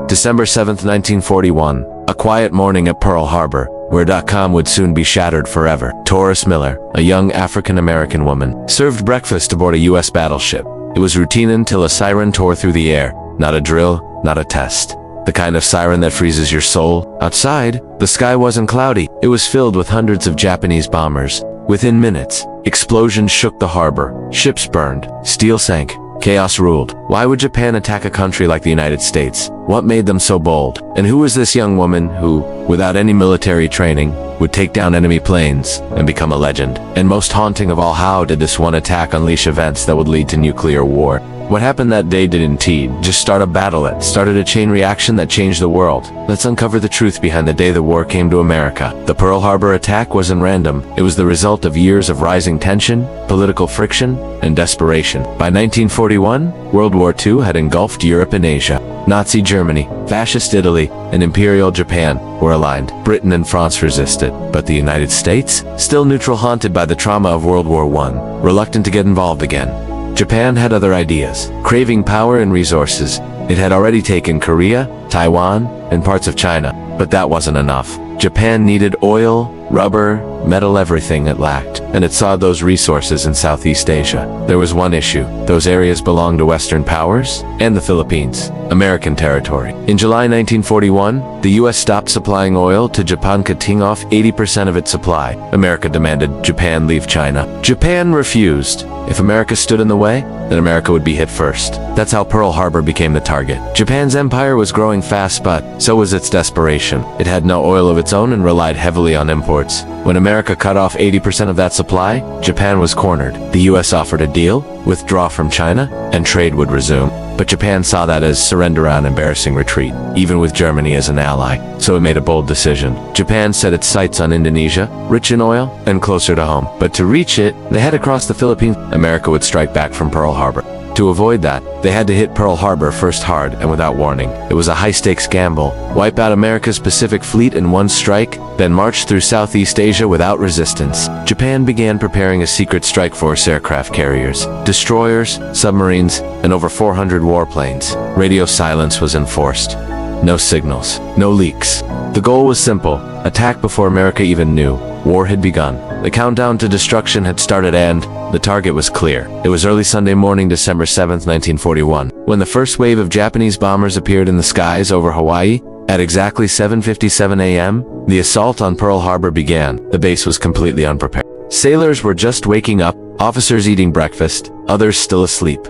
December 7, 1941, a quiet morning at Pearl Harbor, where .com would soon be shattered forever. Taurus Miller, a young African-American woman, served breakfast aboard a U.S. battleship. It was routine until a siren tore through the air. Not a drill, not a test. The kind of siren that freezes your soul. Outside, the sky wasn't cloudy. It was filled with hundreds of Japanese bombers. Within minutes, explosions shook the harbor. Ships burned. Steel sank. Chaos ruled. Why would Japan attack a country like the United States? What made them so bold? And who was this young woman who, without any military training, would take down enemy planes and become a legend? And most haunting of all, how did this one attack unleash events that would lead to nuclear war? What happened that day did indeed just start a battle that started a chain reaction that changed the world. Let's uncover the truth behind the day the war came to America. The Pearl Harbor attack wasn't random. It was the result of years of rising tension, political friction, and desperation. By 1941, World War II had engulfed Europe and Asia. Nazi Germany, Fascist Italy, and Imperial Japan were aligned. Britain and France resisted, but the United States, still neutral, haunted by the trauma of World War I, reluctant to get involved again. Japan had other ideas. Craving power and resources, it had already taken Korea, Taiwan, and parts of China. But that wasn't enough. Japan needed oil, rubber, metal, everything it lacked. And it saw those resources in Southeast Asia. There was one issue. Those areas belonged to Western powers and the Philippines, American territory. In July 1941, the U.S. stopped supplying oil to Japan, cutting off 80% of its supply. America demanded Japan leave China. Japan refused. If America stood in the way, then America would be hit first. That's how Pearl Harbor became the target. Japan's empire was growing fast, but so was its desperation. It had no oil of its own and relied heavily on imports. When America cut off 80% of that supply, Japan was cornered. The U.S. offered a deal, withdraw from China, and trade would resume. But Japan saw that as surrender and embarrassing retreat, even with Germany as an ally. So it made a bold decision. Japan set its sights on Indonesia, rich in oil, and closer to home. But to reach it, they had to cross the Philippines. America would strike back from Pearl Harbor. To avoid that, they had to hit Pearl Harbor first hard and without warning. It was a high-stakes gamble. Wipe out America's Pacific Fleet in one strike, then march through Southeast Asia without resistance. Japan began preparing a secret strike force, aircraft carriers, destroyers, submarines, and over 400 warplanes. Radio silence was enforced. No signals, no leaks. The goal was simple: attack before America even knew. War had begun. The countdown to destruction had started, and the target was clear. It was early Sunday morning, December 7, 1941, when the first wave of Japanese bombers appeared in the skies over Hawaii. At exactly 7:57 a.m., the assault on Pearl Harbor began. The base was completely unprepared. Sailors were just waking up, officers eating breakfast, others still asleep.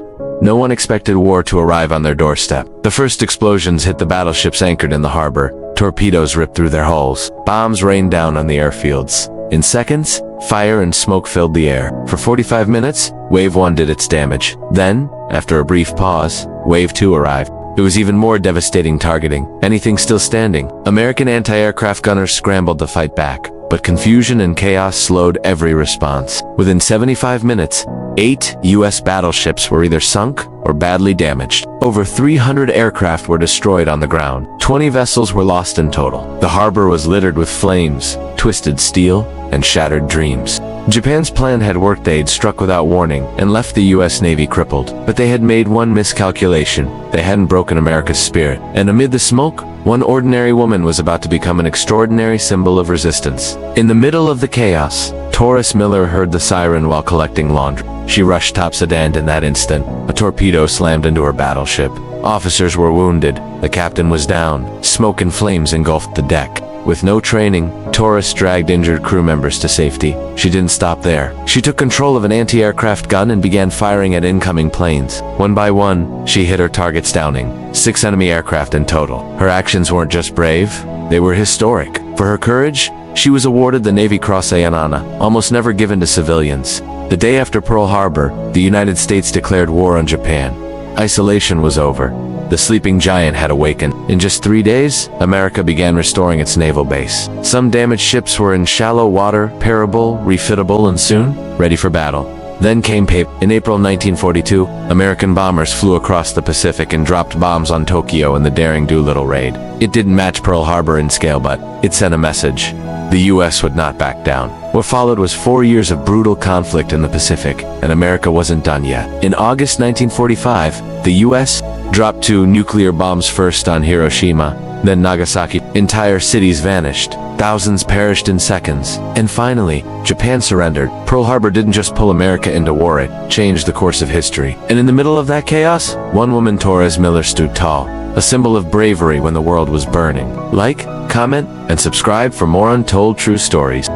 No one expected war to arrive on their doorstep. The first explosions hit the battleships anchored in the harbor. Torpedoes ripped through their hulls. Bombs rained down on the airfields. In seconds, fire and smoke filled the air. For 45 minutes, Wave 1 did its damage. Then, after a brief pause, Wave 2 arrived. It was even more devastating, targeting anything still standing. American anti-aircraft gunners scrambled to fight back, but confusion and chaos slowed every response. Within 75 minutes, 8 U.S. battleships were either sunk or badly damaged. Over 300 aircraft were destroyed on the ground. 20 vessels were lost in total. The harbor was littered with flames, twisted steel, and shattered dreams. Japan's plan had worked. They'd struck without warning and left the U.S. Navy crippled. But they had made one miscalculation. They hadn't broken America's spirit. And amid the smoke, one ordinary woman was about to become an extraordinary symbol of resistance. In the middle of the chaos, Taurus Miller heard the siren while collecting laundry. She rushed topside, and in that instant, a torpedo slammed into her battleship. Officers were wounded. The captain was down. Smoke and flames engulfed the deck. With no training, Taurus dragged injured crew members to safety. She didn't stop there. She took control of an anti-aircraft gun and began firing at incoming planes. One by one, she hit her targets, downing 6 enemy aircraft in total. Her actions weren't just brave, they were historic. For her courage, she was awarded the Navy Cross Ayanana, almost never given to civilians. The day after Pearl Harbor, the United States declared war on Japan. Isolation was over. The sleeping giant had awakened. In just 3 days, America began restoring its naval base. Some damaged ships were in shallow water, repairable, refitable, and soon ready for battle. Then came paper. In April 1942, American bombers flew across the Pacific and dropped bombs on Tokyo in the daring Doolittle raid. It didn't match Pearl Harbor in scale, but it sent a message. the U.S. would not back down. What followed was 4 years of brutal conflict in the Pacific, and America wasn't done yet. In August 1945, the U.S. dropped 2 nuclear bombs, first on Hiroshima, then Nagasaki. Entire cities vanished. Thousands perished in seconds. And finally, Japan surrendered. Pearl Harbor didn't just pull America into war, it changed the course of history. And in the middle of that chaos, one woman, Torres Miller, stood tall, a symbol of bravery when the world was burning. Like, comment, and subscribe for more untold true stories.